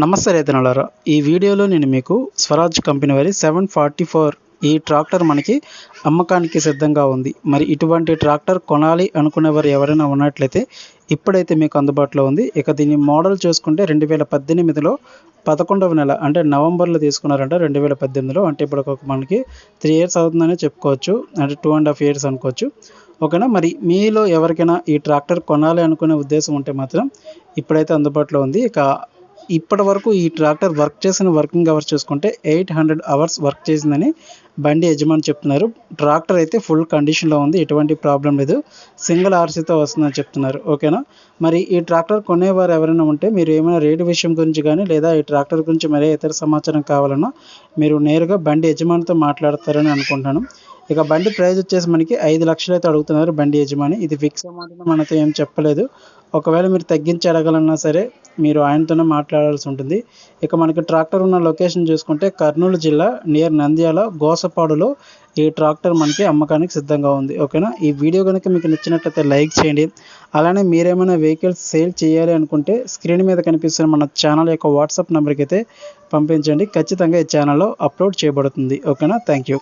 నమస్తే రైతన్నలారా, ఈ వీడియోలో నేను మీకు స్వరాజ్ కంపెనీ వారి 744 ఈ ట్రాక్టర్ మనకి అమ్మకానికి సిద్ధంగా ఉంది. మరి ఇటువంటి ట్రాక్టర్ కొనాలి అనుకునేవారు ఎవరైనా ఉన్నట్లయితే ఇప్పుడైతే మీకు అందుబాటులో ఉంది. ఇక దీని మోడల్ చూసుకుంటే 2018లో 11వ నెల అంటే నవంబర్లో తీసుకున్నారంట. 2018లో అంటే ఇప్పుడు మనకి 3 ఇయర్స్ అవుతుందని చెప్పుకోవచ్చు. అంటే 2.5 ఇయర్స్ అనుకోవచ్చు. ఓకేనా. మరి మీలో ఎవరికైనా ఈ ట్రాక్టర్ కొనాలి అనుకునే ఉద్దేశం ఉంటే మాత్రం ఇప్పుడైతే అందుబాటులో ఉంది. ఇక ఇప్పటి వరకు ఈ ట్రాక్టర్ వర్క్ చేసిన వర్కింగ్ అవర్స్ చూసుకుంటే 800 అవర్స్ వర్క్ చేసిందని బండి యజమాని చెప్తున్నారు. ట్రాక్టర్ అయితే ఫుల్ కండిషన్లో ఉంది, ఎటువంటి ప్రాబ్లం లేదు, సింగిల్ ఆర్సీతో వస్తుందని చెప్తున్నారు. ఓకేనా. మరి ఈ ట్రాక్టర్ కొనేవారు ఎవరైనా ఉంటే మీరు ఏమైనా రేటు విషయం గురించి కానీ లేదా ఈ ట్రాక్టర్ గురించి మరే ఇతర సమాచారం కావాలన్నా మీరు నేరుగా బండి యజమానితో మాట్లాడతారని అనుకుంటున్నాను. ఇక బండి ప్రైస్ వచ్చేసి మనకి 5 లక్షలు అయితే అడుగుతున్నారు బండి యజమాని. ఇది ఫిక్స్ అమౌంట్ మనతో ఏం చెప్పలేదు. ఒకవేళ మీరు తగ్గించి అడగాలన్నా సరే మీరు ఆయనతోనే మాట్లాడాల్సి ఉంటుంది. ఇక మనకి ట్రాక్టర్ ఉన్న లొకేషన్ చూసుకుంటే కర్నూలు జిల్లా నియర్ నంద్యాల గోసపాడులో ఈ ట్రాక్టర్ మనకి అమ్మకానికి సిద్ధంగా ఉంది. ఓకేనా. ఈ వీడియో కనుక మీకు నచ్చినట్లయితే లైక్ చేయండి. అలానే మీరేమైనా వెహికల్స్ సేల్ చేయాలి అనుకుంటే స్క్రీన్ మీద కనిపిస్తున్న మన ఛానల్ యొక్క వాట్సాప్ నెంబర్కి అయితే పంపించండి. ఖచ్చితంగా ఈ ఛానల్లో అప్లోడ్ చేయబడుతుంది. ఓకేనా. Thank you.